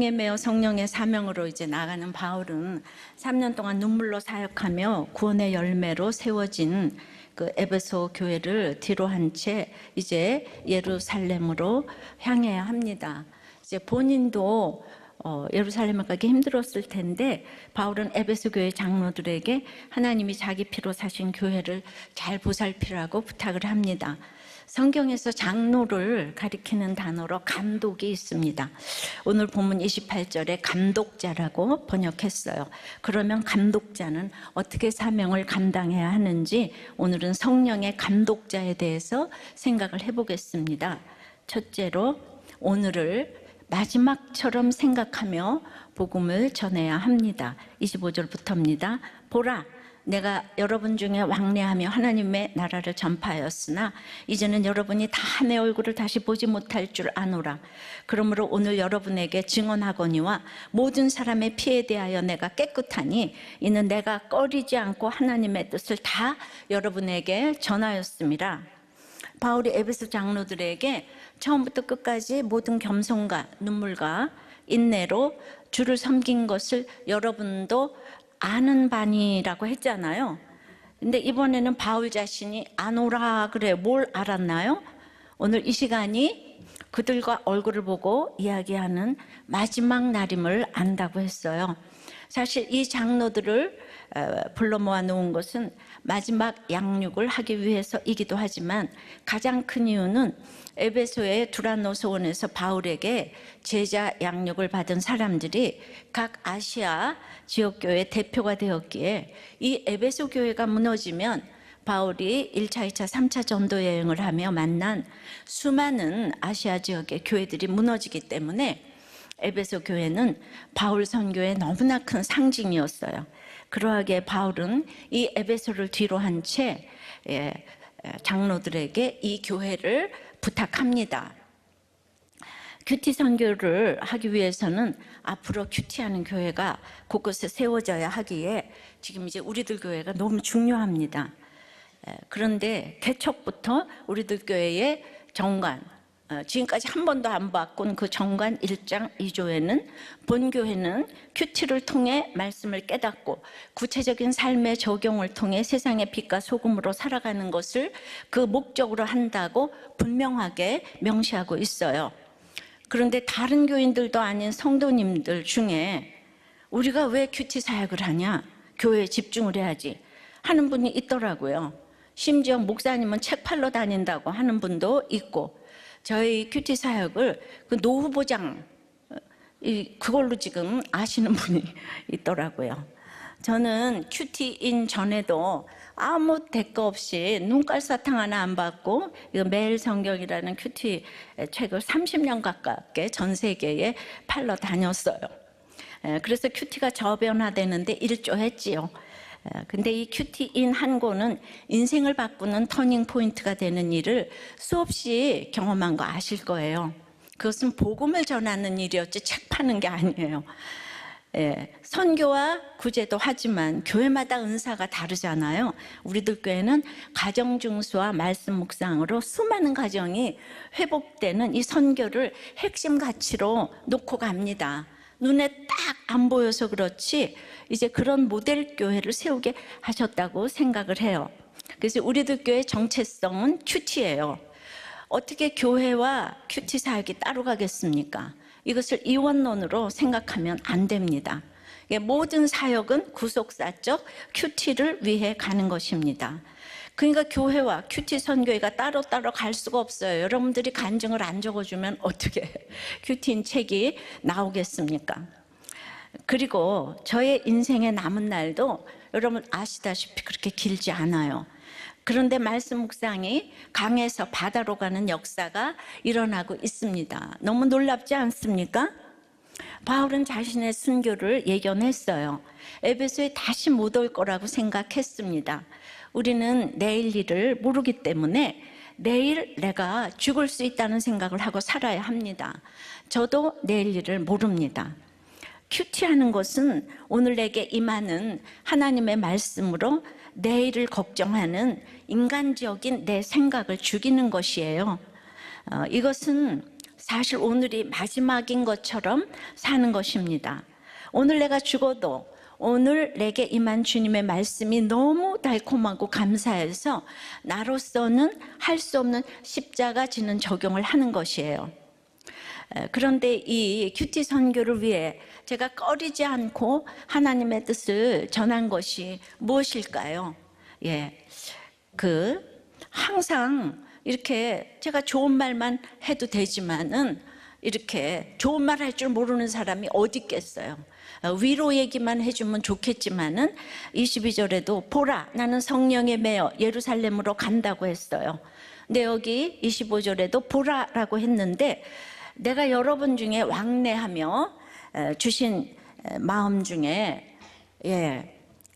성령에 매어 성령의 사명으로 이제 나가는 바울은 3년 동안 눈물로 사역하며 구원의 열매로 세워진 그 에베소 교회를 뒤로 한 채 이제 예루살렘으로 향해야 합니다. 이제 본인도 예루살렘을 가기 힘들었을 텐데 바울은 에베소 교회 장로들에게 하나님이 자기 피로 사신 교회를 잘 보살피라고 부탁을 합니다. 성경에서 장로를 가리키는 단어로 감독이 있습니다. 오늘 본문 28절에 감독자라고 번역했어요. 그러면 감독자는 어떻게 사명을 감당해야 하는지 오늘은 성령의 감독자에 대해서 생각을 해보겠습니다. 첫째로 오늘을 마지막처럼 생각하며 복음을 전해야 합니다. 25절부터입니다. 보라, 내가 여러분 중에 왕래하며 하나님의 나라를 전파하였으나 이제는 여러분이 다 내 얼굴을 다시 보지 못할 줄 아노라. 그러므로 오늘 여러분에게 증언하거니와 모든 사람의 피에 대하여 내가 깨끗하니 이는 내가 꺼리지 않고 하나님의 뜻을 다 여러분에게 전하였습니다. 바울이 에베소 장로들에게 처음부터 끝까지 모든 겸손과 눈물과 인내로 주를 섬긴 것을 여러분도 아는 바니라고 했잖아요. 근데 이번에는 바울 자신이 아노라 그래. 뭘 알았나요? 오늘 이 시간이 그들과 얼굴을 보고 이야기하는 마지막 날임을 안다고 했어요. 사실 이 장로들을 불러 모아 놓은 것은 마지막 양육을 하기 위해서이기도 하지만 가장 큰 이유는 에베소의 두란노소원에서 바울에게 제자 양육을 받은 사람들이 각 아시아 지역교회 대표가 되었기에 이 에베소 교회가 무너지면 바울이 1차, 2차, 3차 전도 여행을 하며 만난 수많은 아시아 지역의 교회들이 무너지기 때문에 에베소 교회는 바울 선교의 너무나 큰 상징이었어요. 그러하기에 바울은 이 에베소를 뒤로 한 채 장로들에게 이 교회를 부탁합니다. 큐티 선교를 하기 위해서는 앞으로 큐티하는 교회가 곳곳에 세워져야 하기에 지금 이제 우리들 교회가 너무 중요합니다. 그런데 개척부터 우리들 교회의 정관, 지금까지 한 번도 안 바꾼 그 정관 1장 2조에는 본교회는 큐티를 통해 말씀을 깨닫고 구체적인 삶의 적용을 통해 세상의 빛과 소금으로 살아가는 것을 그 목적으로 한다고 분명하게 명시하고 있어요. 그런데 다른 교인들도 아닌 성도님들 중에 우리가 왜 큐티 사역을 하냐? 교회에 집중을 해야지 하는 분이 있더라고요. 심지어 목사님은 책 팔러 다닌다고 하는 분도 있고 저희 큐티 사역을 그 노후 보장 그걸로 지금 아시는 분이 있더라고요. 저는 큐티인 전에도 아무 대가 없이 눈깔 사탕 하나 안 받고 이거 매일 성경이라는 큐티 책을 30년 가깝게 전 세계에 팔러 다녔어요. 그래서 큐티가 저변화되는데 일조했지요. 근데 이 큐티인 한 권은 인생을 바꾸는 터닝 포인트가 되는 일을 수없이 경험한 거 아실 거예요. 그것은 복음을 전하는 일이었지 책 파는 게 아니에요. 선교와 구제도 하지만 교회마다 은사가 다르잖아요. 우리들 교회는 가정 중수와 말씀 묵상으로 수많은 가정이 회복되는 이 선교를 핵심 가치로 놓고 갑니다. 눈에 딱 안 보여서 그렇지 이제 그런 모델 교회를 세우게 하셨다고 생각을 해요. 그래서 우리들 교회 정체성은 큐티예요. 어떻게 교회와 큐티 사역이 따로 가겠습니까? 이것을 이원론으로 생각하면 안 됩니다. 모든 사역은 구속사적 큐티를 위해 가는 것입니다. 그러니까 교회와 큐티 선교회가 따로따로 갈 수가 없어요. 여러분들이 간증을 안 적어주면 어떻게 큐티인 책이 나오겠습니까? 그리고 저의 인생의 남은 날도 여러분 아시다시피 그렇게 길지 않아요. 그런데 말씀 묵상이 강에서 바다로 가는 역사가 일어나고 있습니다. 너무 놀랍지 않습니까? 바울은 자신의 순교를 예견했어요. 에베소에 다시 못 올 거라고 생각했습니다. 우리는 내일 일을 모르기 때문에 내일 내가 죽을 수 있다는 생각을 하고 살아야 합니다. 저도 내일 일을 모릅니다. 큐티하는 것은 오늘 내게 임하는 하나님의 말씀으로 내일을 걱정하는 인간적인 내 생각을 죽이는 것이에요. 이것은 사실 오늘이 마지막인 것처럼 사는 것입니다. 오늘 내가 죽어도 오늘 내게 임한 주님의 말씀이 너무 달콤하고 감사해서 나로서는 할 수 없는 십자가 지는 적용을 하는 것이에요. 그런데 이 큐티 선교를 위해 제가 꺼리지 않고 하나님의 뜻을 전한 것이 무엇일까요? 항상 이렇게 제가 좋은 말만 해도 되지만은 이렇게 좋은 말 할 줄 모르는 사람이 어디 있겠어요. 위로 얘기만 해주면 좋겠지만은 22절에도 보라 나는 성령에 매여 예루살렘으로 간다고 했어요. 근데 여기 25절에도 보라라고 했는데 내가 여러분 중에 왕래하며 주신 마음 중에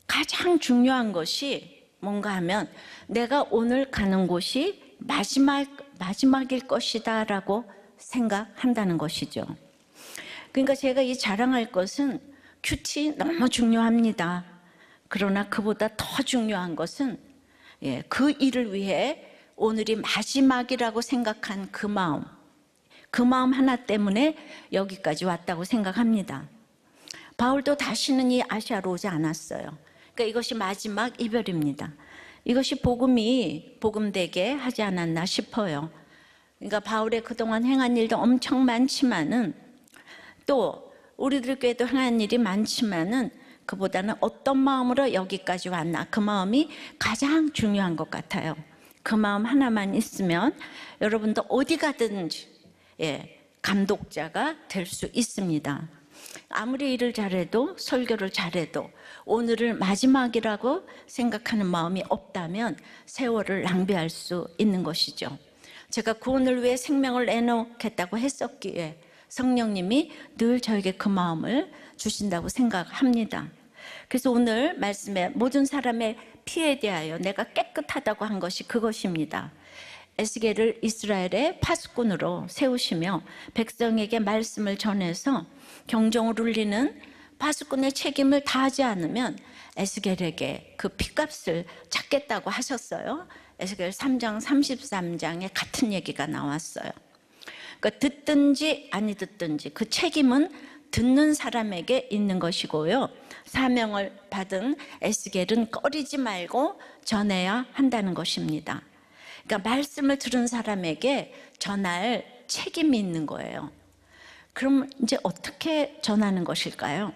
가장 중요한 것이 뭔가 하면 내가 오늘 가는 곳이 마지막일 것이다 라고 생각한다는 것이죠. 그러니까 제가 이 자랑할 것은 큐티 너무 중요합니다. 그러나 그보다 더 중요한 것은 그 일을 위해 오늘이 마지막이라고 생각한 그 마음 하나 때문에 여기까지 왔다고 생각합니다. 바울도 다시는 이 아시아로 오지 않았어요. 그러니까 이것이 마지막 이별입니다. 이것이 복음되게 하지 않았나 싶어요. 그러니까 바울의 그동안 행한 일도 엄청 많지만은 또 우리들 교회도 행한 일이 많지만은 그보다는 어떤 마음으로 여기까지 왔나, 그 마음이 가장 중요한 것 같아요. 그 마음 하나만 있으면 여러분도 어디 가든지 감독자가 될 수 있습니다. 아무리 일을 잘해도 설교를 잘해도 오늘을 마지막이라고 생각하는 마음이 없다면 세월을 낭비할 수 있는 것이죠. 제가 구원을 위해 생명을 내놓겠다고 했었기에 성령님이 늘 저에게 그 마음을 주신다고 생각합니다. 그래서 오늘 말씀에 모든 사람의 피에 대하여 내가 깨끗하다고 한 것이 그것입니다. 에스겔을 이스라엘의 파수꾼으로 세우시며 백성에게 말씀을 전해서 경종을 울리는 파수꾼의 책임을 다하지 않으면 에스겔에게 그 핏값을 찾겠다고 하셨어요. 에스겔 3장 33장에 같은 얘기가 나왔어요. 그러니까 듣든지 아니 듣든지 그 책임은 듣는 사람에게 있는 것이고요. 사명을 받은 에스겔은 꺼리지 말고 전해야 한다는 것입니다. 그러니까 말씀을 들은 사람에게 전할 책임이 있는 거예요. 그럼 이제 어떻게 전하는 것일까요?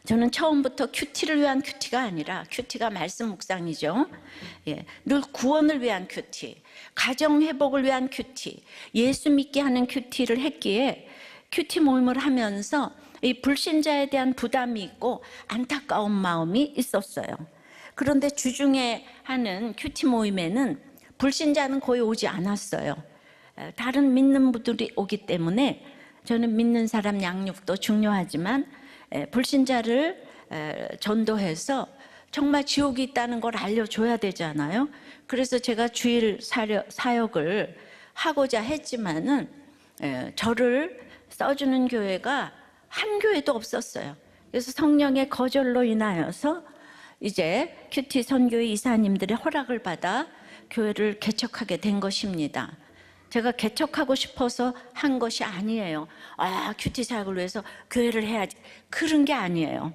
저는 처음부터 큐티를 위한 큐티가 아니라 큐티가 말씀 묵상이죠. 늘 구원을 위한 큐티, 가정 회복을 위한 큐티, 예수 믿게 하는 큐티를 했기에 큐티 모임을 하면서 이 불신자에 대한 부담이 있고 안타까운 마음이 있었어요. 그런데 주중에 하는 큐티 모임에는 불신자는 거의 오지 않았어요. 다른 믿는 분들이 오기 때문에 저는 믿는 사람 양육도 중요하지만 불신자를 전도해서 정말 지옥이 있다는 걸 알려줘야 되잖아요. 그래서 제가 주일 사역을 하고자 했지만은 저를 써주는 교회가 한 교회도 없었어요. 그래서 성령의 거절로 인하여서 이제 큐티 선교회 이사님들의 허락을 받아 교회를 개척하게 된 것입니다. 제가 개척하고 싶어서 한 것이 아니에요. 큐티 사역을 위해서 교회를 해야지, 그런 게 아니에요.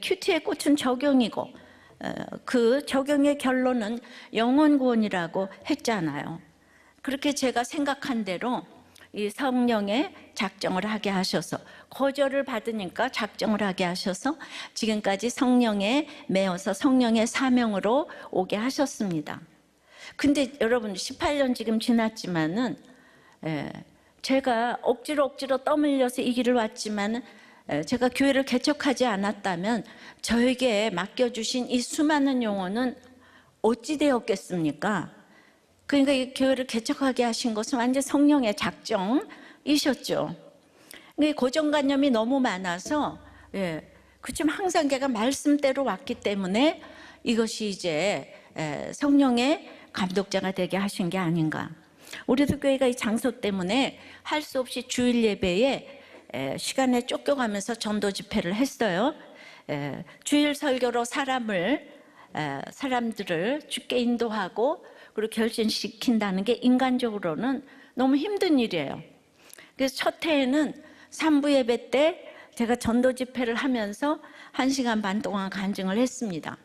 큐티의 꽃은 적용이고 그 적용의 결론은 영혼 구원이라고 했잖아요. 그렇게 제가 생각한 대로 이 성령의 작정을 하게 하셔서, 거절을 받으니까 작정을 하게 하셔서 지금까지 성령에 매어서 성령의 사명으로 오게 하셨습니다. 근데 여러분 18년 지금 지났지만은 제가 억지로 떠밀려서 이 길을 왔지만은 제가 교회를 개척하지 않았다면 저에게 맡겨주신 이 수많은 영혼은 어찌 되었겠습니까? 그러니까 이 교회를 개척하게 하신 것은 완전 성령의 작정이셨죠. 근데 고정관념이 너무 많아서 그렇지만 항상 걔가 말씀대로 왔기 때문에 이것이 이제 성령의 감독자가 되게 하신 게 아닌가. 우리도 교회가 이 장소 때문에 할 수 없이 주일 예배에 시간에 쫓겨가면서 전도 집회를 했어요. 주일 설교로 사람들을 주께 인도하고 그리고 결신시킨다는 게 인간적으로는 너무 힘든 일이에요. 그래서 첫 해에는 산부 예배 때 제가 전도 집회를 하면서 1시간 반 동안 간증을 했습니다.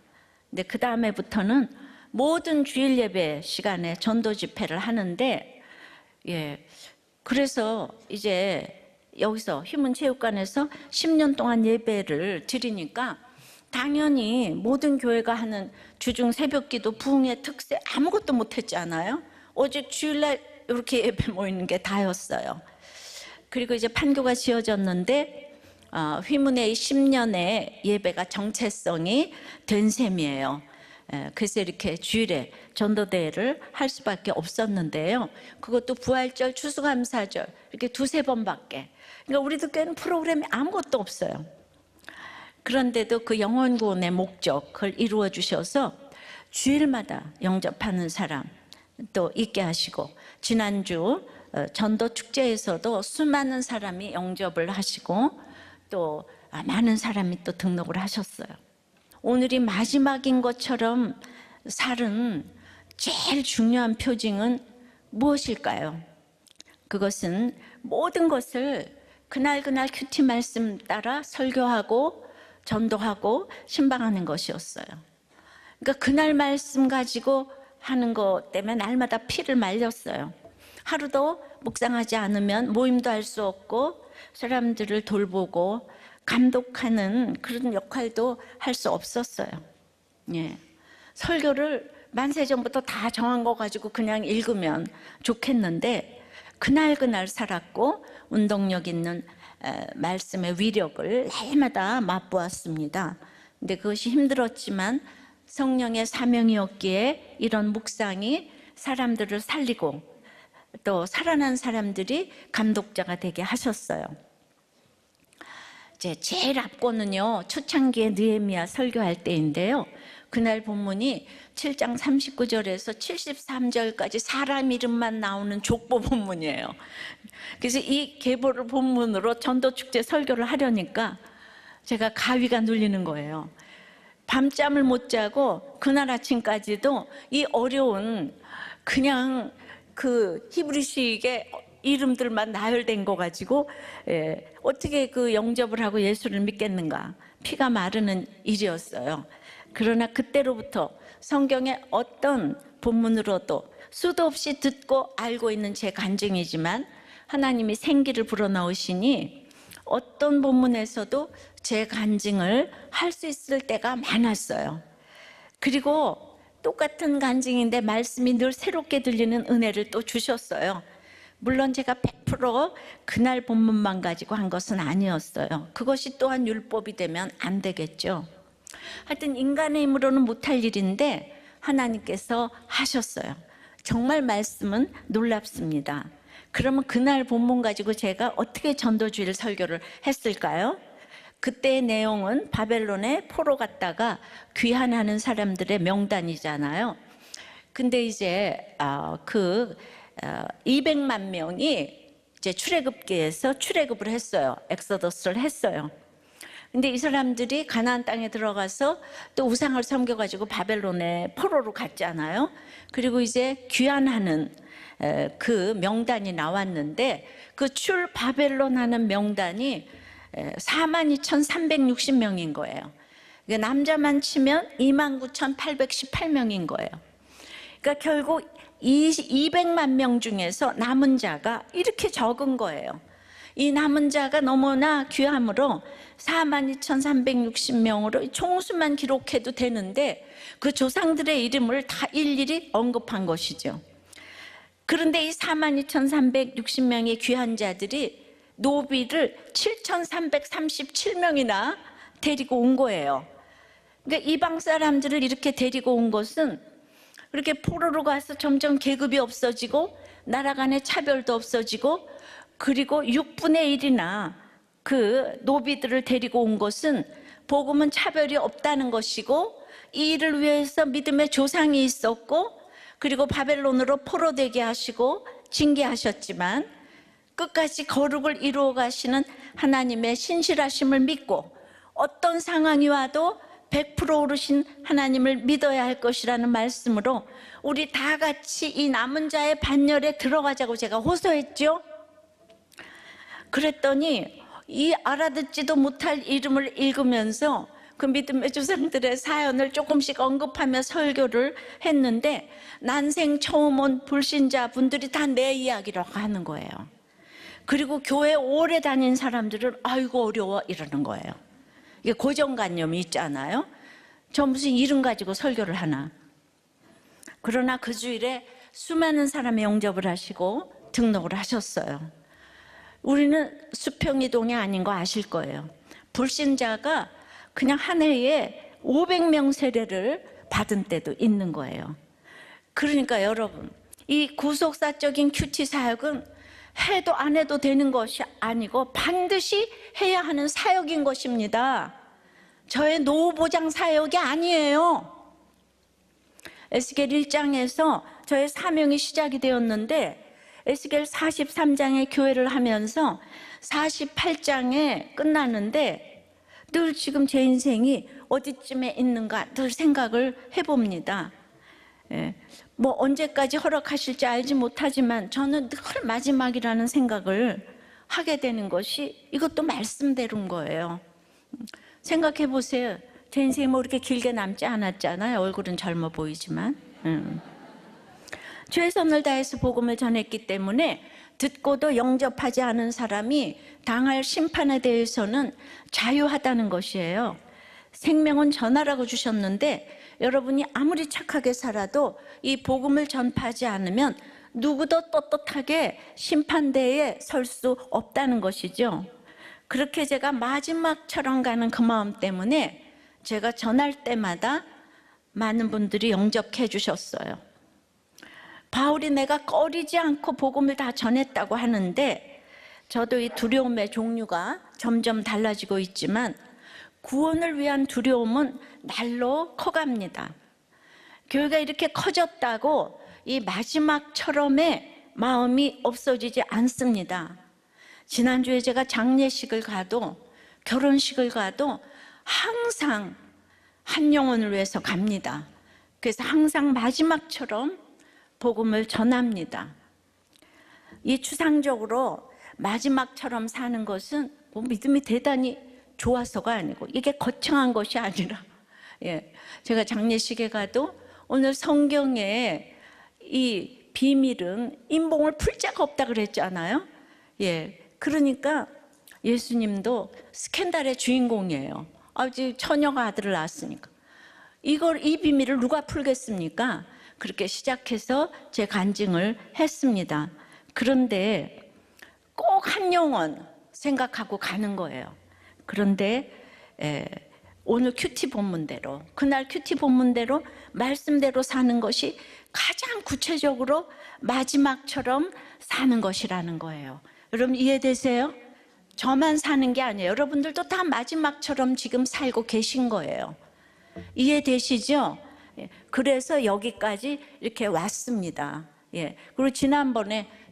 근데 그 다음에부터는 모든 주일 예배 시간에 전도 집회를 하는데, 그래서 이제 여기서 휴문체육관에서 10년 동안 예배를 드리니까 당연히 모든 교회가 하는 주중 새벽기도, 부흥회, 특세 아무것도 못했잖아요. 오직 주일날 이렇게 예배 모이는 게 다였어요. 그리고 이제 판교가 지어졌는데 휘문회의 10년의 예배가 정체성이 된 셈이에요. 그래서 이렇게 주일에 전도대회를 할 수밖에 없었는데요. 그것도 부활절, 추수감사절 이렇게 2-3번밖에. 그러니까 우리들 교회는 프로그램이 아무것도 없어요. 그런데도 그 영혼구원의 목적을 이루어 주셔서 주일마다 영접하는 사람 또 있게 하시고, 지난주 전도 축제에서도 수많은 사람이 영접을 하시고 또 많은 사람이 또 등록을 하셨어요. 오늘이 마지막인 것처럼 살은 제일 중요한 표징은 무엇일까요? 그것은 모든 것을 그날그날 큐티 말씀 따라 설교하고 전도하고 신방하는 것이었어요. 그러니까 그날 말씀 가지고 하는 것 때문에 날마다 피를 말렸어요. 하루도 묵상하지 않으면 모임도 할 수 없고 사람들을 돌보고 감독하는 그런 역할도 할 수 없었어요. 설교를 만세전부터 다 정한 거 가지고 그냥 읽으면 좋겠는데 그날 살았고 운동력 있는 말씀의 위력을 날마다 맛보았습니다. 근데 그것이 힘들었지만 성령의 사명이었기에 이런 묵상이 사람들을 살리고 또 살아난 사람들이 감독자가 되게 하셨어요. 이제 제일 앞권은요, 초창기에 느헤미야 설교할 때인데요. 그날 본문이 7장 39절에서 73절까지 사람 이름만 나오는 족보 본문이에요. 그래서 이 계보를 본문으로 전도축제 설교를 하려니까 제가 가위가 눌리는 거예요. 밤잠을 못 자고 그날 아침까지도 이 어려운 그냥 그 히브리식의 이름들만 나열된 거 가지고 어떻게 그 영접을 하고 예수를 믿겠는가, 피가 마르는 일이었어요. 그러나 그때로부터 성경의 어떤 본문으로도 수도 없이 듣고 알고 있는 제 간증이지만 하나님이 생기를 불어넣으시니 어떤 본문에서도 제 간증을 할 수 있을 때가 많았어요. 그리고 똑같은 간증인데 말씀이 늘 새롭게 들리는 은혜를 또 주셨어요. 물론 제가 100% 그날 본문만 가지고 한 것은 아니었어요. 그것이 또한 율법이 되면 안 되겠죠. 하여튼 인간의 힘으로는 못할 일인데 하나님께서 하셨어요. 정말 말씀은 놀랍습니다. 그러면 그날 본문 가지고 제가 어떻게 전도주일 설교를 했을까요? 그때의 내용은 바벨론에 포로 갔다가 귀환하는 사람들의 명단이잖아요. 근데 이제 200만 명이 이제 출애굽기에서 출애굽을 했어요. 엑소더스를 했어요. 근데 이 사람들이 가나안 땅에 들어가서 또 우상을 섬겨가지고 바벨론에 포로로 갔잖아요. 그리고 이제 귀환하는 그 명단이 나왔는데 그 출 바벨론 하는 명단이 42,360명인 거예요. 그러니까 남자만 치면 29,818명인 거예요. 그러니까 결국 200만 명 중에서 남은 자가 이렇게 적은 거예요. 이 남은 자가 너무나 귀함으로 42,360명으로 총수만 기록해도 되는데 그 조상들의 이름을 다 일일이 언급한 것이죠. 그런데 이 42,360명의 귀한 자들이 노비를 7,337명이나 데리고 온 거예요. 그러니까 이방 사람들을 이렇게 데리고 온 것은 그렇게 포로로 가서 점점 계급이 없어지고 나라 간의 차별도 없어지고 그리고 6분의 1이나 그 노비들을 데리고 온 것은 복음은 차별이 없다는 것이고 이 일을 위해서 믿음의 조상이 있었고 그리고 바벨론으로 포로되게 하시고 징계하셨지만 끝까지 거룩을 이루어 가시는 하나님의 신실하심을 믿고 어떤 상황이 와도 100% 오르신 하나님을 믿어야 할 것이라는 말씀으로 우리 다 같이 이 남은 자의 반열에 들어가자고 제가 호소했죠. 그랬더니 이 알아듣지도 못할 이름을 읽으면서 그 믿음의 조상들의 사연을 조금씩 언급하며 설교를 했는데, 난생 처음 온 불신자 분들이 다 내 이야기라고 하는 거예요. 그리고 교회 오래 다닌 사람들은 아이고 어려워 이러는 거예요. 이게 고정관념이 있잖아요. 저 무슨 이름 가지고 설교를 하나. 그러나 그 주일에 수많은 사람이 영접을 하시고 등록을 하셨어요. 우리는 수평이동이 아닌 거 아실 거예요. 불신자가 그냥 한 해에 500명 세례를 받은 때도 있는 거예요. 그러니까 여러분, 이 구속사적인 큐티 사역은 해도 안 해도 되는 것이 아니고 반드시 해야 하는 사역인 것입니다. 저의 노후보장 사역이 아니에요. 에스겔 1장에서 저의 사명이 시작이 되었는데, 에스겔 43장에 교회를 하면서 48장에 끝나는데 늘 지금 제 인생이 어디쯤에 있는가 늘 생각을 해봅니다. 뭐 언제까지 허락하실지 알지 못하지만 저는 늘 마지막이라는 생각을 하게 되는 것이 이것도 말씀대로인 거예요. 생각해 보세요. 제 인생이 뭐 이렇게 길게 남지 않았잖아요. 얼굴은 젊어 보이지만. 최선을 다해서 복음을 전했기 때문에 듣고도 영접하지 않은 사람이 당할 심판에 대해서는 자유하다는 것이에요. 생명은 전하라고 주셨는데 여러분이 아무리 착하게 살아도 이 복음을 전파하지 않으면 누구도 떳떳하게 심판대에 설 수 없다는 것이죠. 그렇게 제가 마지막처럼 가는 그 마음 때문에 제가 전할 때마다 많은 분들이 영접해 주셨어요. 바울이 내가 꺼리지 않고 복음을 다 전했다고 하는데, 저도 이 두려움의 종류가 점점 달라지고 있지만 구원을 위한 두려움은 날로 커갑니다. 교회가 이렇게 커졌다고 이 마지막처럼의 마음이 없어지지 않습니다. 지난주에 제가 장례식을 가도 결혼식을 가도 항상 한 영혼을 위해서 갑니다. 그래서 항상 마지막처럼 복음을 전합니다. 이 추상적으로 마지막처럼 사는 것은 뭐 믿음이 대단히 좋아서가 아니고 이게 거창한 것이 아니라, 제가 장례식에 가도 오늘 성경에 이 비밀은 인봉을 풀 자가 없다 그랬잖아요. 그러니까 예수님도 스캔들의 주인공이에요. 아직 처녀가 아들을 낳았으니까 이 비밀을 누가 풀겠습니까? 그렇게 시작해서 제 간증을 했습니다. 그런데 꼭 한 영혼 생각하고 가는 거예요. 그런데 오늘 큐티 본문대로, 그날 큐티 본문대로 말씀대로 사는 것이 가장 구체적으로 마지막처럼 사는 것이라는 거예요. 여러분 이해되세요? 저만 사는 게 아니에요. 여러분들도 다 마지막처럼 지금 살고 계신 거예요. 이해되시죠? 그래서 여기까지 이렇게 왔습니다. 그리고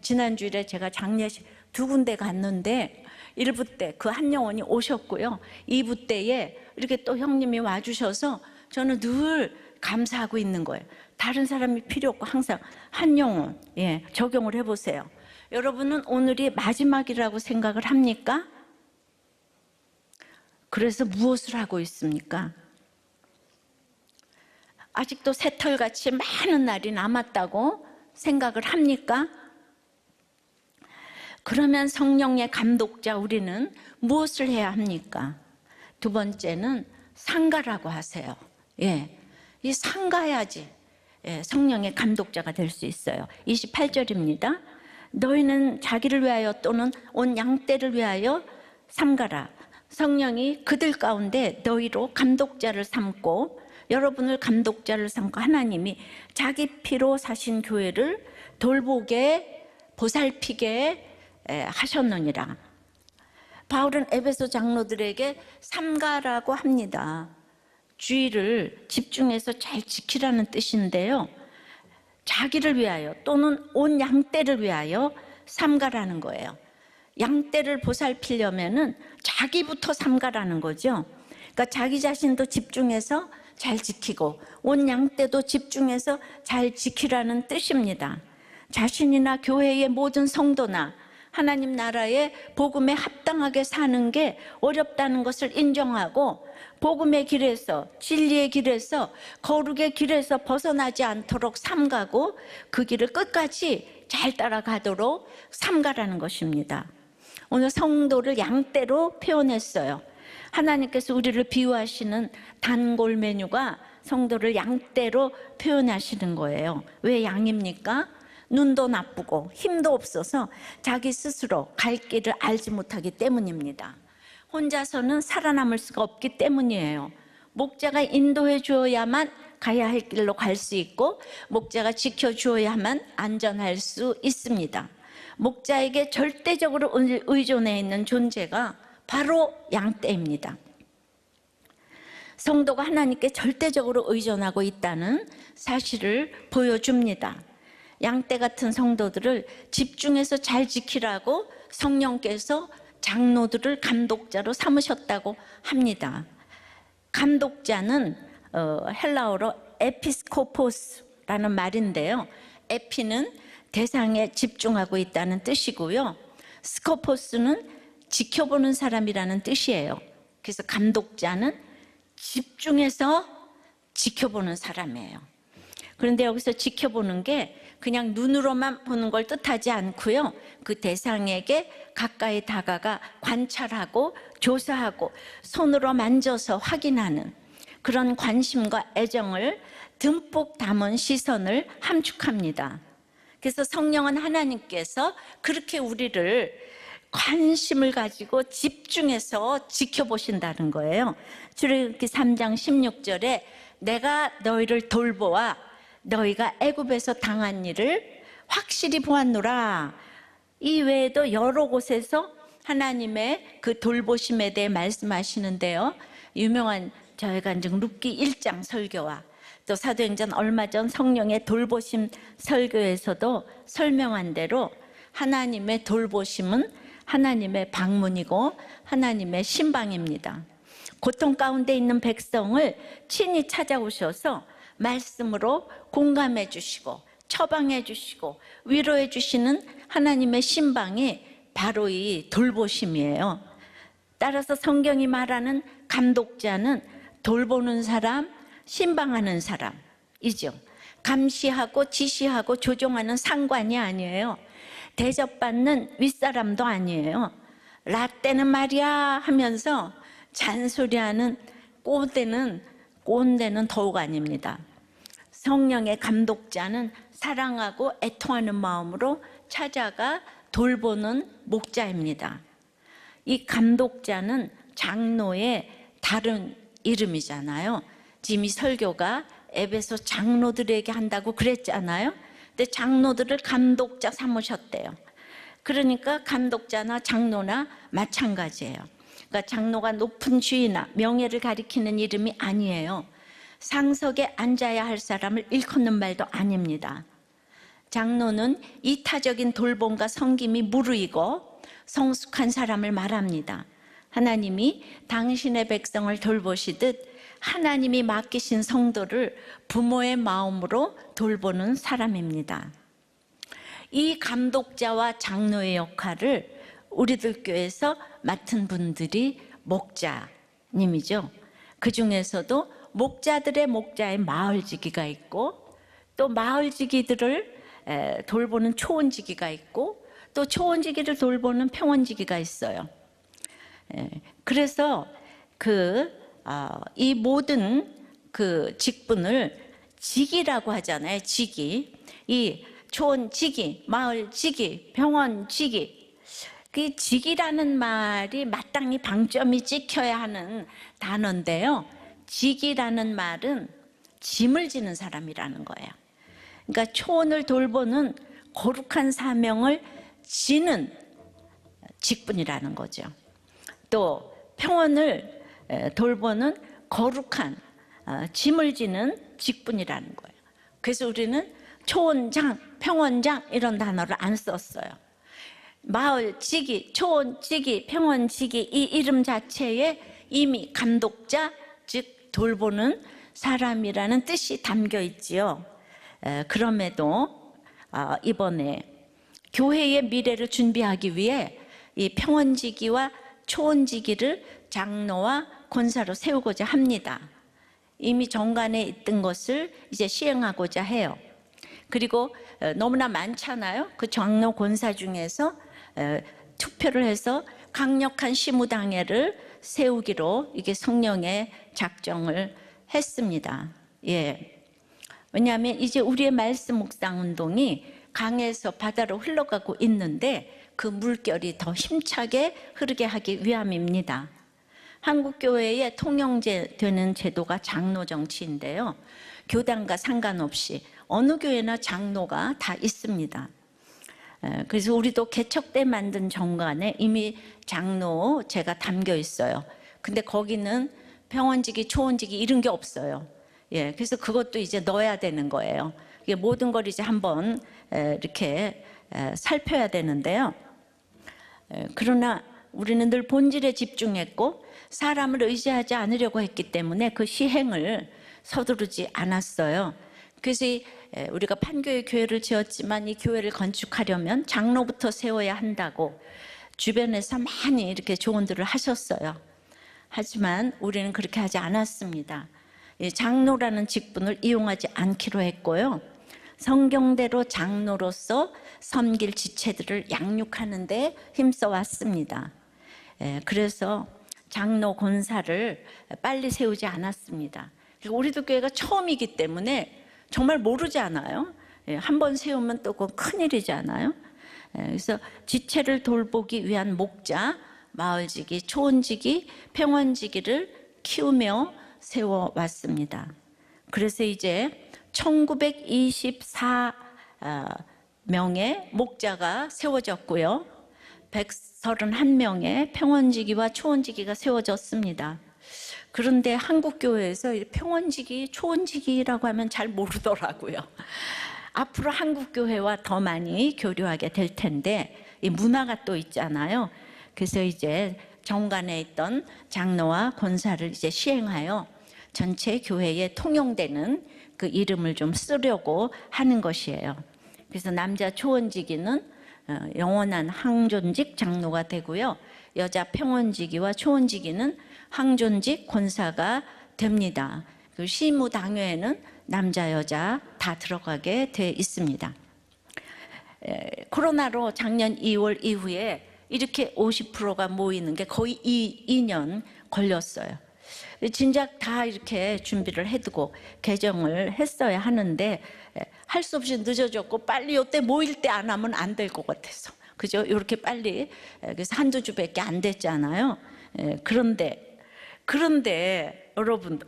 지난주일에 제가 장례식 2군데 갔는데 1부 때 그 한 영혼이 오셨고요. 2부 때에 이렇게 또 형님이 와주셔서 저는 늘 감사하고 있는 거예요. 다른 사람이 필요 없고 항상 한 영혼 적용을 해보세요. 여러분은 오늘이 마지막이라고 생각을 합니까? 그래서 무엇을 하고 있습니까? 아직도 새털같이 많은 날이 남았다고 생각을 합니까? 그러면 성령의 감독자 우리는 무엇을 해야 합니까? 두 번째는 상가라고 하세요. 이 상가야지 성령의 감독자가 될 수 있어요. 28절입니다. 너희는 자기를 위하여 또는 온 양떼를 위하여 삼가라. 성령이 그들 가운데 너희로 감독자를 삼고, 여러분을 감독자를 삼고 하나님이 자기 피로 사신 교회를 돌보게 보살피게 하셨느니라. 바울은 에베소 장로들에게 삼가라고 합니다. 주의를 집중해서 잘 지키라는 뜻인데요, 자기를 위하여 또는 온 양떼를 위하여 삼가라는 거예요. 양떼를 보살피려면은 자기부터 삼가라는 거죠. 그러니까 자기 자신도 집중해서 잘 지키고 온 양떼도 집중해서 잘 지키라는 뜻입니다. 자신이나 교회의 모든 성도나 하나님 나라의 복음에 합당하게 사는 게 어렵다는 것을 인정하고 복음의 길에서, 진리의 길에서, 거룩의 길에서 벗어나지 않도록 삼가고 그 길을 끝까지 잘 따라가도록 삼가라는 것입니다. 오늘 성도를 양떼로 표현했어요. 하나님께서 우리를 비유하시는 단골 메뉴가 성도를 양떼로 표현하시는 거예요. 왜 양입니까? 눈도 나쁘고 힘도 없어서 자기 스스로 갈 길을 알지 못하기 때문입니다. 혼자서는 살아남을 수가 없기 때문이에요. 목자가 인도해 주어야만 가야 할 길로 갈 수 있고 목자가 지켜주어야만 안전할 수 있습니다. 목자에게 절대적으로 의존해 있는 존재가 바로 양떼입니다. 성도가 하나님께 절대적으로 의존하고 있다는 사실을 보여줍니다. 양떼 같은 성도들을 집중해서 잘 지키라고 성령께서 장로들을 감독자로 삼으셨다고 합니다. 감독자는 헬라어로 에피스코포스라는 말인데요. 에피는 대상에 집중하고 있다는 뜻이고요. 스코포스는 지켜보는 사람이라는 뜻이에요. 그래서 감독자는 집중해서 지켜보는 사람이에요. 그런데 여기서 지켜보는 게 그냥 눈으로만 보는 걸 뜻하지 않고요. 그 대상에게 가까이 다가가 관찰하고 조사하고 손으로 만져서 확인하는 그런 관심과 애정을 듬뿍 담은 시선을 함축합니다. 그래서 성령은 하나님께서 그렇게 우리를 관심을 가지고 집중해서 지켜보신다는 거예요. 출애굽기 3장 16절에 내가 너희를 돌보아 너희가 애굽에서 당한 일을 확실히 보았노라. 이 외에도 여러 곳에서 하나님의 그 돌보심에 대해 말씀하시는데요. 유명한 저해간증 룻기 1장 설교와 또 사도행전 얼마 전 성령의 돌보심 설교에서도 설명한 대로 하나님의 돌보심은 하나님의 방문이고 하나님의 신방입니다. 고통 가운데 있는 백성을 친히 찾아오셔서 말씀으로 공감해 주시고 처방해 주시고 위로해 주시는 하나님의 신방이 바로 이 돌보심이에요. 따라서 성경이 말하는 감독자는 돌보는 사람, 신방하는 사람이죠. 감시하고 지시하고 조종하는 상관이 아니에요. 대접받는 윗사람도 아니에요. 라떼는 말이야 하면서 잔소리하는 꼰대는 더욱 아닙니다. 성령의 감독자는 사랑하고 애통하는 마음으로 찾아가 돌보는 목자입니다. 이 감독자는 장로의 다른 이름이잖아요. 지금 이 설교가 에베소 장로들에게 한다고 그랬잖아요. 근데 장로들을 감독자 삼으셨대요. 그러니까 감독자나 장로나 마찬가지예요. 그러니까 장로가 높은 지위나 명예를 가리키는 이름이 아니에요. 상석에 앉아야 할 사람을 일컫는 말도 아닙니다. 장로는 이타적인 돌봄과 섬김이 무르익고 성숙한 사람을 말합니다. 하나님이 당신의 백성을 돌보시듯 하나님이 맡기신 성도를 부모의 마음으로 돌보는 사람입니다. 이 감독자와 장로의 역할을 우리들 교회에서 맡은 분들이 목자님이죠. 그 중에서도 목자들의 목자의 마을지기가 있고 또 마을지기들을 돌보는 초원지기가 있고 또 초원지기를 돌보는 평원지기가 있어요. 그래서 이 모든 그 직분을 직이라고 하잖아요. 직이. 이 초원지기, 마을지기, 병원지기. 그 직이라는 말이 마땅히 방점이 찍혀야 하는 단어인데요. 직이라는 말은 짐을 지는 사람이라는 거예요. 그러니까 초원을 돌보는 거룩한 사명을 지는 직분이라는 거죠. 또 평원을 돌보는 거룩한 짐을 지는 직분이라는 거예요. 그래서 우리는 초원장, 평원장 이런 단어를 안 썼어요. 마을지기, 초원지기, 평원지기 이 이름 자체에 이미 감독자, 즉 돌보는 사람이라는 뜻이 담겨 있지요. 그럼에도 이번에 교회의 미래를 준비하기 위해 이 평원지기와 초원지기를 장로와 권사로 세우고자 합니다. 이미 정관에 있던 것을 이제 시행하고자 해요. 그리고 너무나 많잖아요. 그 장로 권사 중에서 투표를 해서 강력한 시무당회를 세우기로 이게 성령의 작정을 했습니다. 예. 왜냐하면 이제 우리의 말씀 묵상 운동이 강에서 바다로 흘러가고 있는데 그 물결이 더 힘차게 흐르게 하기 위함입니다. 한국교회의 통용되는 제도가 장로 정치인데요. 교단과 상관없이 어느 교회나 장로가 다 있습니다. 그래서 우리도 개척 때 만든 정관에 이미 장로제가 담겨 있어요. 근데 거기는 평원지기, 초원지기 이런 게 없어요. 예, 그래서 그것도 이제 넣어야 되는 거예요. 이게 모든 걸 이제 한번 이렇게 살펴야 되는데요. 그러나 우리는 늘 본질에 집중했고 사람을 의지하지 않으려고 했기 때문에 그 시행을 서두르지 않았어요. 그래서 우리가 판교에 교회를 지었지만 이 교회를 건축하려면 장로부터 세워야 한다고 주변에서 많이 이렇게 조언들을 하셨어요. 하지만 우리는 그렇게 하지 않았습니다. 장로라는 직분을 이용하지 않기로 했고요. 성경대로 장로로서 섬길 지체들을 양육하는 데 힘써 왔습니다. 그래서 장로 권사를 빨리 세우지 않았습니다. 우리도 교회가 처음이기 때문에 정말 모르잖아요. 한 번 세우면 또 그건 큰일이잖아요. 그래서 지체를 돌보기 위한 목자, 마을지기, 초원지기, 평원지기를 키우며 세워왔습니다. 그래서 이제 1924명의 목자가 세워졌고요. 131명의 평원지기와 초원지기가 세워졌습니다. 그런데 한국교회에서 평원지기, 초원지기라고 하면 잘 모르더라고요. 앞으로 한국교회와 더 많이 교류하게 될 텐데 이 문화가 또 있잖아요. 그래서 이제 정관에 있던 장로와 권사를 이제 시행하여 전체 교회에 통용되는 그 이름을 좀 쓰려고 하는 것이에요. 그래서 남자 초원지기는 영원한 항존직 장로가 되고요. 여자 평원지기와 초원지기는 항존직 권사가 됩니다. 그 시무당회에는 남자 여자 다 들어가게 돼 있습니다. 코로나로 작년 2월 이후에 이렇게 50%가 모이는 게 거의 2년 걸렸어요. 진작 다 이렇게 준비를 해두고 개정을 했어야 하는데 할 수 없이 늦어졌고 빨리 이때 모일 때 안 하면 안 될 것 같아서 그죠? 이렇게 빨리 그래서 한두 주밖에 안 됐잖아요. 그런데 여러분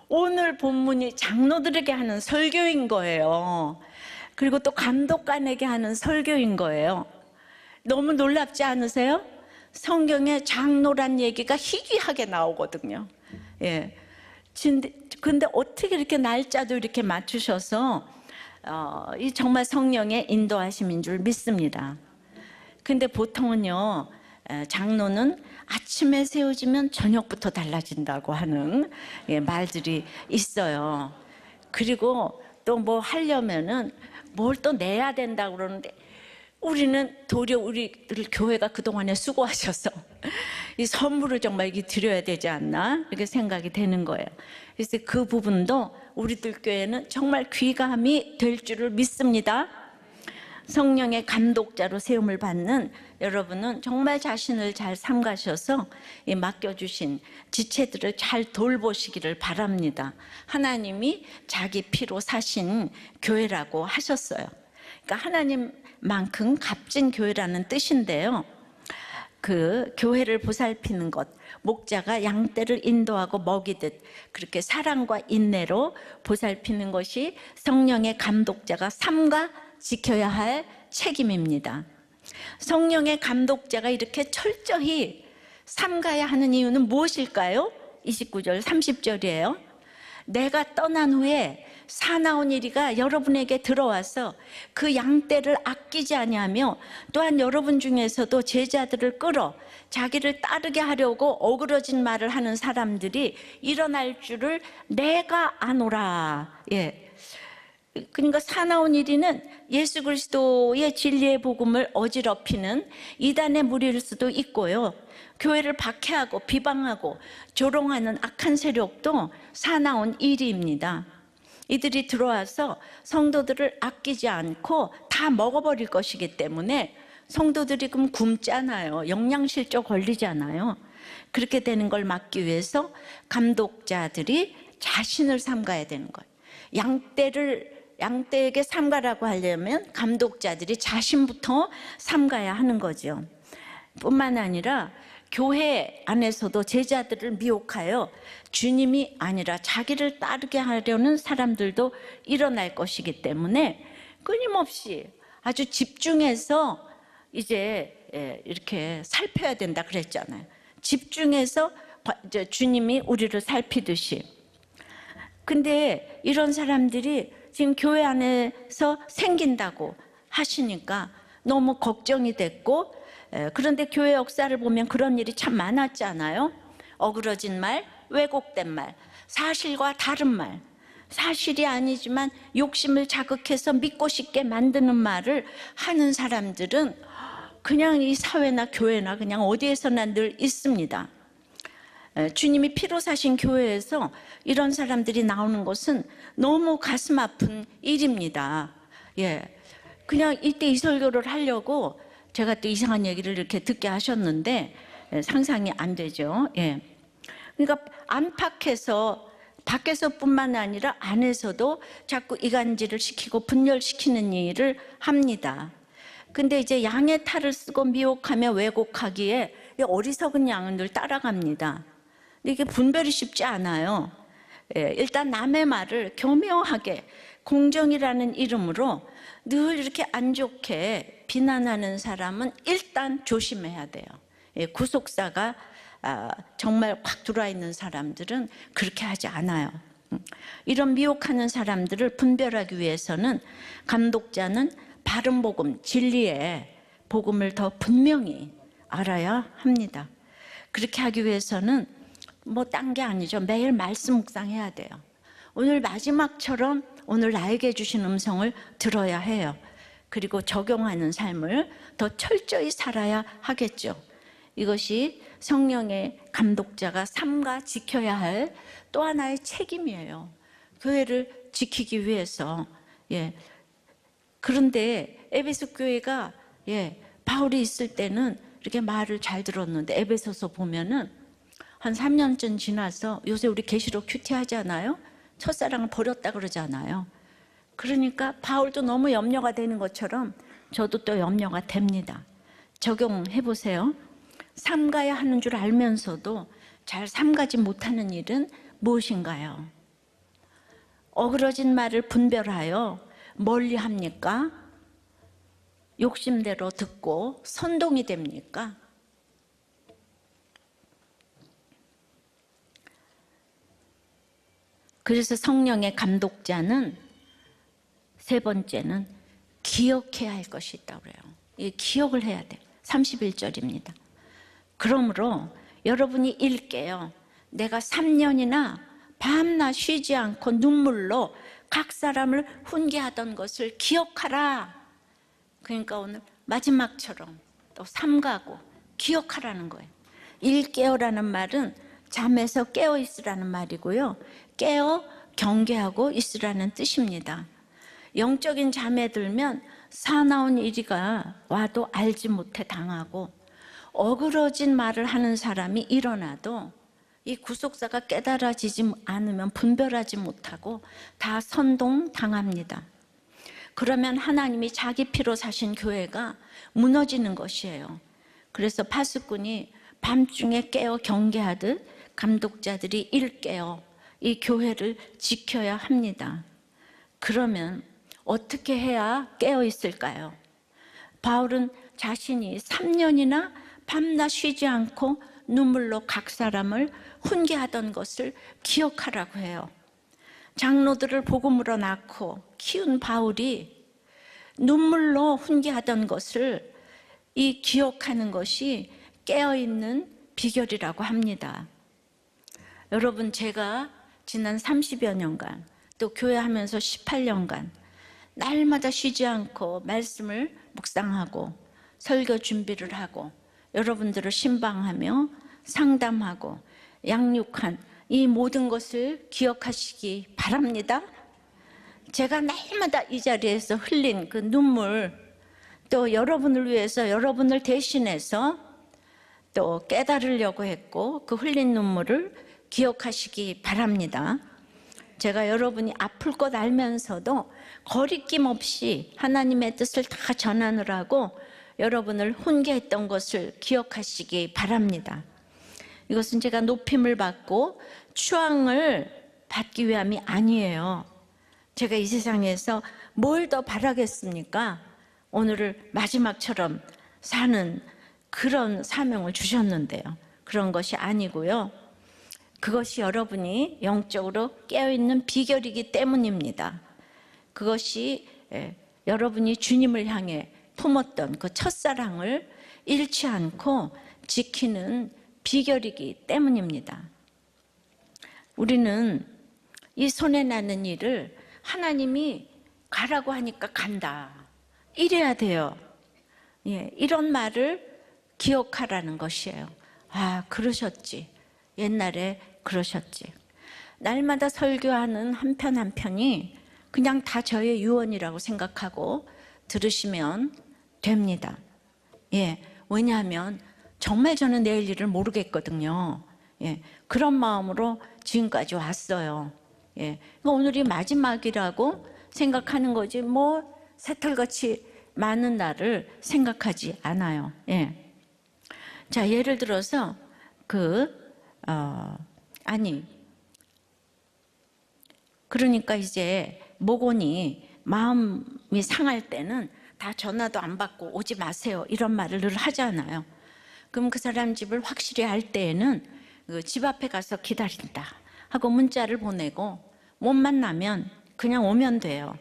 오늘 본문이 장로들에게 하는 설교인 거예요. 그리고 또 감독관에게 하는 설교인 거예요. 너무 놀랍지 않으세요? 성경에 장로란 얘기가 희귀하게 나오거든요. 예. 근데 어떻게 이렇게 날짜도 이렇게 맞추셔서 이 정말 성령의 인도하심인 줄 믿습니다. 근데 보통은요, 장로는 아침에 세워지면 저녁부터 달라진다고 하는 말들이 있어요. 그리고 또 뭐 하려면은 뭘 또 내야 된다고 그러는데 우리는 도리어 우리들 교회가 그동안에 수고하셔서 이 선물을 정말 이게 드려야 되지 않나 이렇게 생각이 되는 거예요. 그래서 그 부분도 우리들 교회는 정말 귀감이 될 줄을 믿습니다. 성령의 감독자로 세움을 받는 여러분은 정말 자신을 잘 삼가셔서 이 맡겨주신 지체들을 잘 돌보시기를 바랍니다. 하나님이 자기 피로 사신 교회라고 하셨어요. 그러니까 하나님만큼 값진 교회라는 뜻인데요. 그 교회를 보살피는 것, 목자가 양떼를 인도하고 먹이듯 그렇게 사랑과 인내로 보살피는 것이 성령의 감독자가 삼가 지켜야 할 책임입니다. 성령의 감독자가 이렇게 철저히 삼가야 하는 이유는 무엇일까요? 29절, 30절이에요. 내가 떠난 후에 사나운 이리가 여러분에게 들어와서 그 양떼를 아끼지 아니하며 또한 여러분 중에서도 제자들을 끌어 자기를 따르게 하려고 어그러진 말을 하는 사람들이 일어날 줄을 내가 아노라. 예. 그러니까 사나운 일이는 예수 그리스도의 진리의 복음을 어지럽히는 이단의 무리일 수도 있고요, 교회를 박해하고 비방하고 조롱하는 악한 세력도 사나운 일입니다. 이들이 들어와서 성도들을 아끼지 않고 다 먹어버릴 것이기 때문에 성도들이 그럼 굶잖아요. 영양실조 걸리잖아요. 그렇게 되는 걸 막기 위해서 감독자들이 자신을 삼가야 되는 거예요. 양떼에게 삼가라고 하려면 감독자들이 자신부터 삼가야 하는 거죠. 뿐만 아니라 교회 안에서도 제자들을 미혹하여 주님이 아니라 자기를 따르게 하려는 사람들도 일어날 것이기 때문에 끊임없이 아주 집중해서 이제 이렇게 살펴야 된다 그랬잖아요. 집중해서 주님이 우리를 살피듯이. 근데 이런 사람들이 지금 교회 안에서 생긴다고 하시니까 너무 걱정이 됐고, 그런데 교회 역사를 보면 그런 일이 참 많았잖아요. 어그러진 말, 왜곡된 말, 사실과 다른 말, 사실이 아니지만 욕심을 자극해서 믿고 싶게 만드는 말을 하는 사람들은 그냥 이 사회나 교회나 그냥 어디에서나 늘 있습니다. 주님이 피로 사신 교회에서 이런 사람들이 나오는 것은 너무 가슴 아픈 일입니다. 예, 그냥 이때 이 설교를 하려고 제가 또 이상한 얘기를 이렇게 듣게 하셨는데 상상이 안 되죠. 예, 그러니까 안팎에서, 밖에서뿐만 아니라 안에서도 자꾸 이간질을 시키고 분열시키는 일을 합니다. 근데 이제 양의 탈을 쓰고 미혹하며 왜곡하기에 어리석은 양은 늘 따라갑니다. 근데 이게 분별이 쉽지 않아요. 일단 남의 말을 교묘하게 공정이라는 이름으로 늘 이렇게 안 좋게 비난하는 사람은 일단 조심해야 돼요. 구속사가 정말 확 들어와 있는 사람들은 그렇게 하지 않아요. 이런 미혹하는 사람들을 분별하기 위해서는 감독자는 바른 복음, 진리의 복음을 더 분명히 알아야 합니다. 그렇게 하기 위해서는 뭐 딴 게 아니죠. 매일 말씀 묵상해야 돼요. 오늘 마지막처럼 오늘 나에게 주신 음성을 들어야 해요. 그리고 적용하는 삶을 더 철저히 살아야 하겠죠. 이것이 성령의 감독자가 삼가 지켜야 할 또 하나의 책임이에요. 교회를 지키기 위해서. 예. 그런데 에베소 교회가 바울이 있을 때는 이렇게 말을 잘 들었는데 에베소서 보면은 한 3년쯤 지나서, 요새 우리 계시록 큐티 하잖아요. 첫사랑을 버렸다 그러잖아요. 그러니까 바울도 너무 염려가 되는 것처럼 저도 또 염려가 됩니다. 적용해 보세요. 삼가야 하는 줄 알면서도 잘 삼가지 못하는 일은 무엇인가요? 어그러진 말을 분별하여 멀리 합니까? 욕심대로 듣고 선동이 됩니까? 그래서 성령의 감독자는 세 번째는 기억해야 할 것이 있다고 그래요. 이 기억을 해야 돼요. 31절입니다. 그러므로 여러분이 읽게요. 내가 3년이나 밤낮 쉬지 않고 눈물로 각 사람을 훈계하던 것을 기억하라. 그러니까 오늘 마지막처럼 또 삼가고 기억하라는 거예요. 일깨어라는 말은 잠에서 깨어 있으라는 말이고요, 깨어 경계하고 있으라는 뜻입니다. 영적인 잠에 들면 사나운 일이가 와도 알지 못해 당하고 어그러진 말을 하는 사람이 일어나도 이 구속사가 깨달아지지 않으면 분별하지 못하고 다 선동당합니다. 그러면 하나님이 자기 피로 사신 교회가 무너지는 것이에요. 그래서 파수꾼이 밤중에 깨어 경계하듯 감독자들이 일깨어 이 교회를 지켜야 합니다. 그러면 어떻게 해야 깨어 있을까요? 바울은 자신이 3년이나 밤낮 쉬지 않고 눈물로 각 사람을 훈계하던 것을 기억하라고 해요. 장로들을 복음으로 낳고 키운 바울이 눈물로 훈계하던 것을 이 기억하는 것이 깨어있는 비결이라고 합니다. 여러분, 제가 지난 30여 년간 또 교회하면서 18년간 날마다 쉬지 않고 말씀을 묵상하고 설교 준비를 하고 여러분들을 신방하며 상담하고 양육한 이 모든 것을 기억하시기 바랍니다. 제가 날마다 이 자리에서 흘린 그 눈물, 또 여러분을 위해서 여러분을 대신해서 또 깨달으려고 했고 그 흘린 눈물을 기억하시기 바랍니다. 제가 여러분이 아플 것 알면서도 거리낌 없이 하나님의 뜻을 다 전하느라고 여러분을 훈계했던 것을 기억하시기 바랍니다. 이것은 제가 높임을 받고 추앙을 받기 위함이 아니에요. 제가 이 세상에서 뭘 더 바라겠습니까? 오늘을 마지막처럼 사는 그런 사명을 주셨는데요. 그런 것이 아니고요. 그것이 여러분이 영적으로 깨어있는 비결이기 때문입니다. 그것이 여러분이 주님을 향해 품었던 그 첫사랑을 잃지 않고 지키는 비결이기 때문입니다. 우리는 이 손에 나는 일을 하나님이 가라고 하니까 간다, 이래야 돼요. 이런 말을 기억하라는 것이에요. 아, 그러셨지. 옛날에 그러셨지. 날마다 설교하는 한 편 한 편이 그냥 다 저의 유언이라고 생각하고 들으시면 됩니다. 왜냐하면 정말 저는 내일 일을 모르겠거든요. 그런 마음으로 지금까지 왔어요. 오늘이 마지막이라고 생각하는 거지 뭐 새털같이 많은 날을 생각하지 않아요. 자, 예를 들어서 그러니까 이제 목원이 마음이 상할 때는 다 전화도 안 받고 오지 마세요, 이런 말을 늘 하잖아요. 그럼 그 사람 집을 확실히 알 때에는 집 앞에 가서 기다린다 하고 문자를 보내고 못 만나면 그냥 오면 돼요.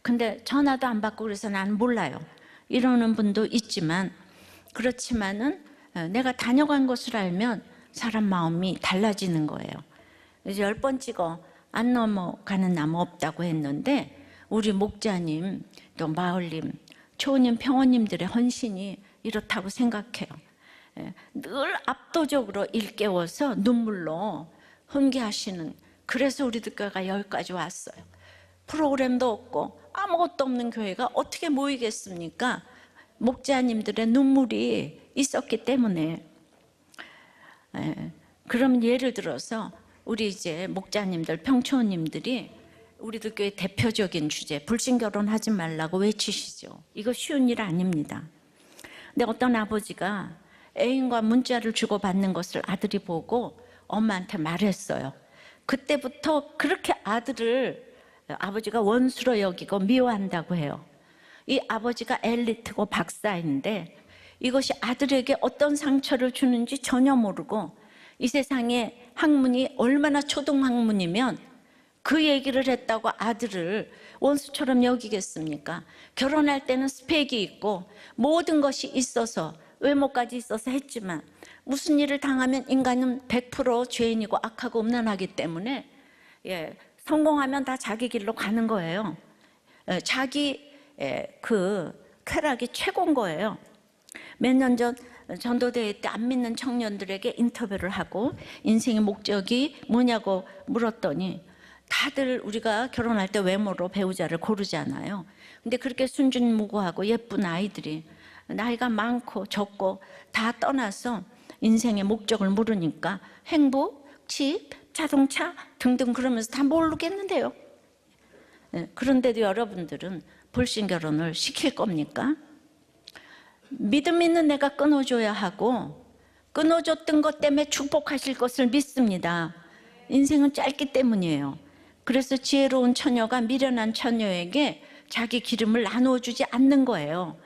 근데 전화도 안 받고 그래서 난 몰라요, 이러는 분도 있지만, 그렇지만은 내가 다녀간 것을 알면 사람 마음이 달라지는 거예요. 이제 10번 찍어 안 넘어가는 나무 없다고 했는데 우리 목자님, 또 마을님, 초원님, 평원님들의 헌신이 이렇다고 생각해요. 늘 압도적으로 일깨워서 눈물로 훈계하시는, 그래서 우리들 교회가 여기까지 왔어요. 프로그램도 없고 아무것도 없는 교회가 어떻게 모이겠습니까? 목자님들의 눈물이 있었기 때문에. 그럼 예를 들어서 우리 이제 목자님들, 평초원님들이 우리들 교회 대표적인 주제, 불신결혼 하지 말라고 외치시죠. 이거 쉬운 일 아닙니다. 근데 어떤 아버지가 애인과 문자를 주고받는 것을 아들이 보고 엄마한테 말했어요. 그때부터 그렇게 아들을 아버지가 원수로 여기고 미워한다고 해요. 이 아버지가 엘리트고 박사인데 이것이 아들에게 어떤 상처를 주는지 전혀 모르고, 이 세상에 학문이 얼마나 초등학문이면 그 얘기를 했다고 아들을 원수처럼 여기겠습니까? 결혼할 때는 스펙이 있고 모든 것이 있어서, 외모까지 있어서 했지만 무슨 일을 당하면 인간은 100% 죄인이고 악하고 음란하기 때문에 성공하면 다 자기 길로 가는 거예요. 자기 그 쾌락이 최고인 거예요. 몇 년 전 전도대회 때 안 믿는 청년들에게 인터뷰를 하고 인생의 목적이 뭐냐고 물었더니, 다들 우리가 결혼할 때 외모로 배우자를 고르잖아요. 근데 그렇게 순진무구하고 예쁜 아이들이 나이가 많고 적고 다 떠나서 인생의 목적을 모르니까 행복, 집, 자동차 등등 그러면서 다 모르겠는데요. 그런데도 여러분들은 불신결혼을 시킬 겁니까? 믿음 있는 내가 끊어줘야 하고, 끊어줬던 것 때문에 축복하실 것을 믿습니다. 인생은 짧기 때문이에요. 그래서 지혜로운 처녀가 미련한 처녀에게 자기 기름을 나누어 주지 않는 거예요.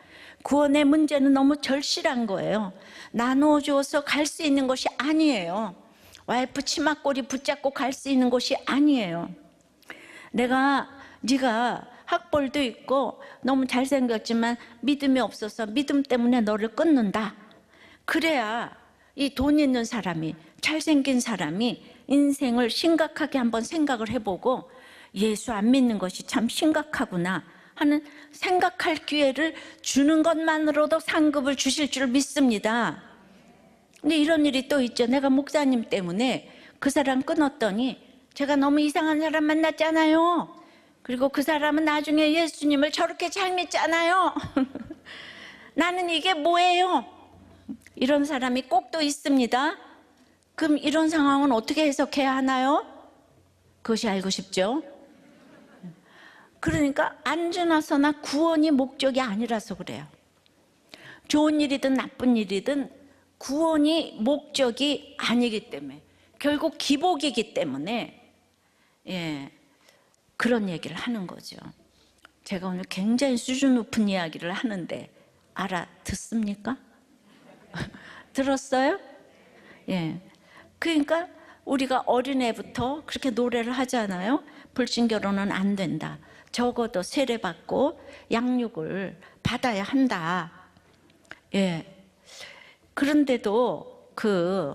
구원의 문제는 너무 절실한 거예요. 나누어 주어서 갈 수 있는 것이 아니에요. 와이프 치마꼬리 붙잡고 갈 수 있는 것이 아니에요. 네가 학벌도 있고 너무 잘생겼지만 믿음이 없어서 믿음 때문에 너를 끊는다. 그래야 이 돈 있는 사람이, 잘생긴 사람이 인생을 심각하게 한번 생각을 해보고 예수 안 믿는 것이 참 심각하구나 하는 생각할 기회를 주는 것만으로도 상급을 주실 줄 믿습니다. 근데 이런 일이 또 있죠. 내가 목사님 때문에 그 사람 끊었더니 제가 너무 이상한 사람 만났잖아요. 그리고 그 사람은 나중에 예수님을 저렇게 잘 믿잖아요. 나는 이게 뭐예요? 이런 사람이 꼭 또 있습니다. 그럼 이런 상황은 어떻게 해석해야 하나요? 그것이 알고 싶죠? 그러니까 안전하서나 구원이 목적이 아니라서 그래요. 좋은 일이든 나쁜 일이든 구원이 목적이 아니기 때문에, 결국 기복이기 때문에, 예, 그런 얘기를 하는 거죠. 제가 오늘 굉장히 수준 높은 이야기를 하는데 알아듣습니까? 들었어요? 예. 그러니까 우리가 어린애부터 그렇게 노래를 하잖아요. 불신결혼은 안 된다. 적어도 세례받고 양육을 받아야 한다. 예. 그런데도 그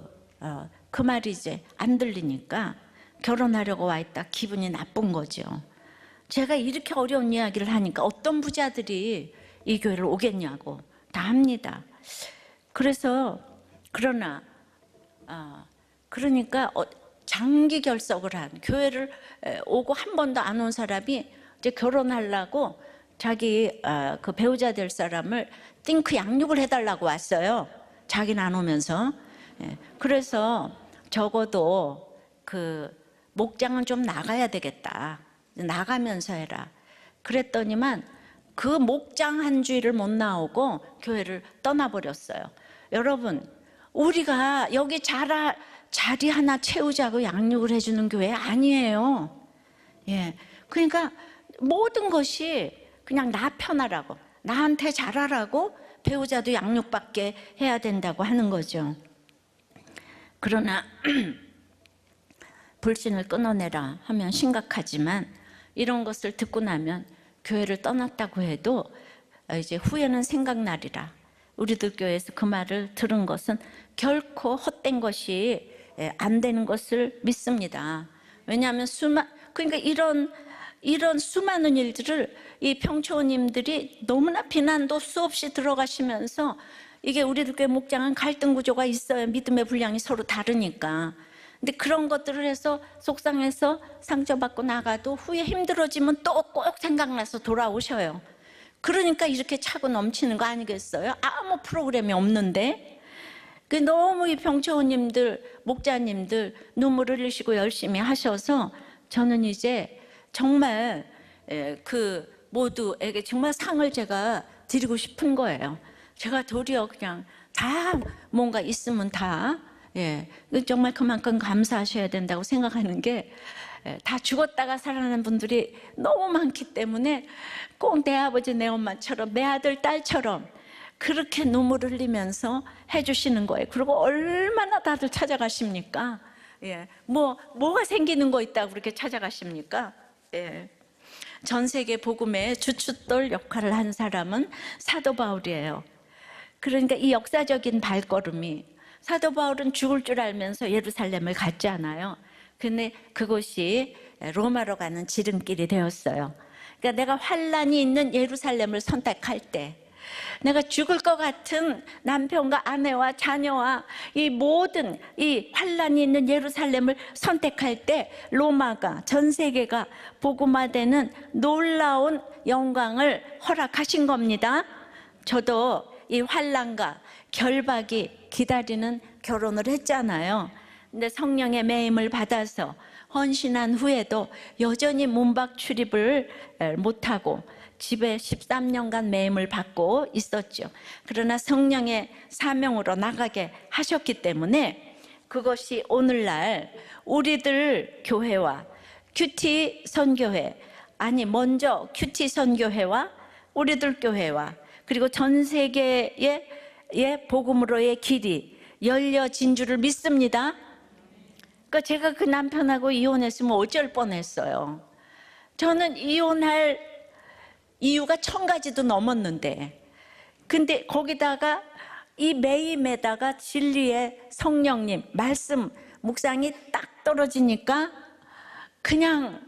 말이 이제 안 들리니까 결혼하려고 와 있다 기분이 나쁜 거죠. 제가 이렇게 어려운 이야기를 하니까 어떤 부자들이 이 교회를 오겠냐고 다 합니다. 그래서 그러니까 장기 결석을 한, 교회를 오고 한 번도 안 온 사람이 이제 결혼하려고 자기 그 배우자 될 사람을 띵크 양육을 해달라고 왔어요. 자기는 안 오면서. 그래서 적어도 그 목장은 좀 나가야 되겠다. 나가면서 해라. 그랬더니만 그 목장 한 주일을 못 나오고 교회를 떠나버렸어요. 여러분, 우리가 여기 자리 하나 채우자고 양육을 해주는 교회 아니에요. 예, 그러니까 모든 것이 그냥 나 편하라고, 나한테 잘하라고 배우자도 양육받게 해야 된다고 하는 거죠. 그러나 불신을 끊어내라 하면 심각하지만 이런 것을 듣고 나면 교회를 떠났다고 해도 이제 후회는 생각나리라. 우리들 교회에서 그 말을 들은 것은 결코 헛된 것이 안 되는 것을 믿습니다. 왜냐하면 그러니까 이런 수많은 일들을 이 평초님들이 너무나 비난도 수없이 들어가시면서, 이게 우리들 교회 목장은 갈등 구조가 있어요. 믿음의 분량이 서로 다르니까. 근데 그런 것들을 해서 속상해서 상처받고 나가도 후에 힘들어지면 또 꼭 생각나서 돌아오셔요. 그러니까 이렇게 차고 넘치는 거 아니겠어요? 아무 프로그램이 없는데. 너무 이 병초님들, 목자님들 눈물을 흘리시고 열심히 하셔서 저는 이제 정말 그 모두에게 정말 상을 제가 드리고 싶은 거예요. 제가 도리어 그냥 다 뭔가 있으면 다, 정말 그만큼 감사하셔야 된다고 생각하는 게, 다 죽었다가 살아난 분들이 너무 많기 때문에 꼭 내 아버지 내 엄마처럼 내 아들 딸처럼 그렇게 눈물을 흘리면서 해주시는 거예요. 그리고 얼마나 다들 찾아가십니까? 뭐가 생기는 거 있다고 그렇게 찾아가십니까? 전 세계 복음의 주춧돌 역할을 한 사람은 사도 바울이에요. 그러니까 이 역사적인 발걸음이, 사도 바울은 죽을 줄 알면서 예루살렘을 갔잖아요. 근데 그곳이 로마로 가는 지름길이 되었어요. 그러니까 내가 환란이 있는 예루살렘을 선택할 때, 내가 죽을 것 같은 남편과 아내와 자녀와 이 모든 이 환란이 있는 예루살렘을 선택할 때 로마가, 전 세계가 복음화되는 놀라운 영광을 허락하신 겁니다. 저도 이 환란과 결박이 기다리는 결혼을 했잖아요. 근데 성령의 매임을 받아서 헌신한 후에도 여전히 문밖 출입을 못하고 집에 13년간 매임을 받고 있었죠. 그러나 성령의 사명으로 나가게 하셨기 때문에 그것이 오늘날 우리들 교회와 큐티 선교회, 먼저 큐티 선교회와 우리들 교회와 그리고 전 세계의 복음으로의 길이 열려진 줄을 믿습니다. 그러니까 제가 그 남편하고 이혼했으면 어쩔 뻔했어요. 저는 이혼할 이유가 1000가지도 넘었는데, 근데 거기다가 이 매임에다가 진리의 성령님 말씀 묵상이 딱 떨어지니까 그냥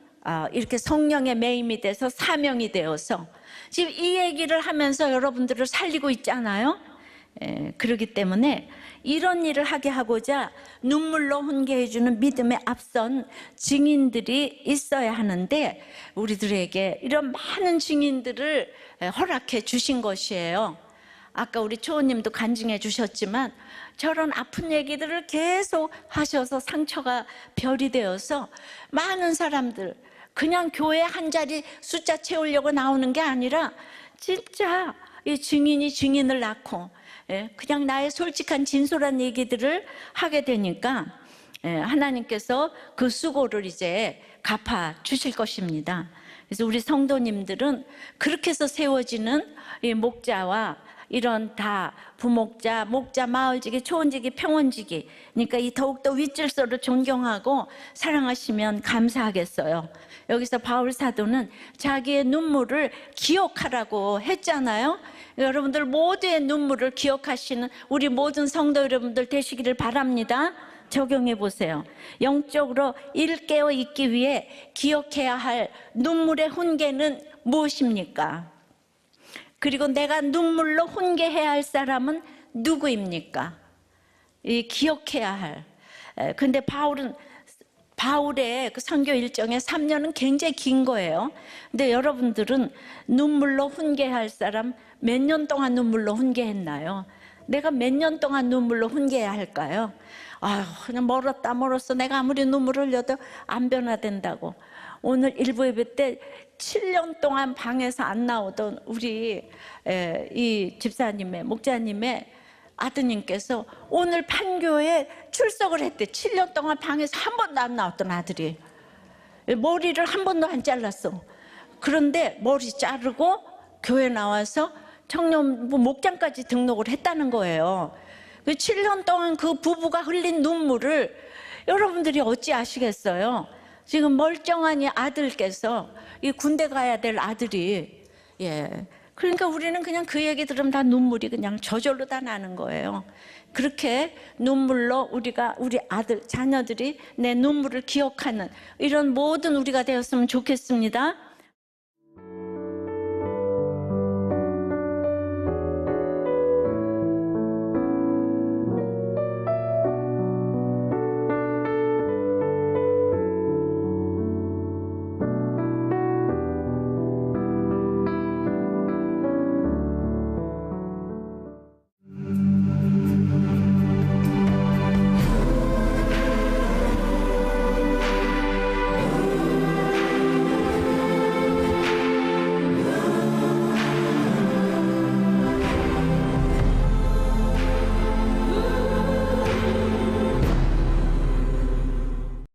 이렇게 성령의 매임이 돼서 사명이 되어서 지금 이 얘기를 하면서 여러분들을 살리고 있잖아요. 그렇기 때문에 이런 일을 하게 하고자 눈물로 훈계해주는 믿음에 앞선 증인들이 있어야 하는데, 우리들에게 이런 많은 증인들을 허락해 주신 것이에요. 아까 우리 초원님도 간증해 주셨지만 저런 아픈 얘기들을 계속 하셔서 상처가 별이 되어서 많은 사람들, 그냥 교회 한 자리 숫자 채우려고 나오는 게 아니라 진짜 이 증인이 증인을 낳고 그냥 나의 솔직한 진솔한 얘기들을 하게 되니까 하나님께서 그 수고를 이제 갚아 주실 것입니다. 그래서 우리 성도님들은 그렇게 해서 세워지는 이 목자와 이런 다 부목자, 목자, 마을지기, 초원지기, 평원지기, 그러니까 이 더욱더 윗질서를 존경하고 사랑하시면 감사하겠어요. 여기서 바울 사도는 자기의 눈물을 기억하라고 했잖아요. 여러분들 모두의 눈물을 기억하시는 우리 모든 성도 여러분들 되시기를 바랍니다. 적용해 보세요. 영적으로 일깨어 있기 위해 기억해야 할 눈물의 훈계는 무엇입니까? 그리고 내가 눈물로 훈계해야 할 사람은 누구입니까? 이 기억해야 할. 근데 바울의 그 선교 일정의 3년은 굉장히 긴 거예요. 근데 여러분들은 눈물로 훈계할 사람 몇 년 동안 눈물로 훈계했나요? 내가 몇 년 동안 눈물로 훈계해야 할까요? 아유, 그냥 멀었어. 내가 아무리 눈물을 흘려도 안 변화된다고. 오늘 일부 예배 때 7년 동안 방에서 안 나오던 우리 이 집사님의, 목자님의 아드님께서 오늘 판교에 출석을 했대. 7년 동안 방에서 한 번도 안 나왔던 아들이. 머리를 한 번도 안 잘랐어. 그런데 머리 자르고 교회 나와서 청년부 목장까지 등록을 했다는 거예요. 7년 동안 그 부부가 흘린 눈물을 여러분들이 어찌 아시겠어요? 지금 멀쩡한 이 아들께서 이 군대 가야 될 아들이, 그러니까 우리는 그냥 그 얘기 들으면 다 눈물이 그냥 저절로 다 나는 거예요. 그렇게 눈물로 우리 아들, 자녀들이 내 눈물을 기억하는 이런 모든 우리가 되었으면 좋겠습니다.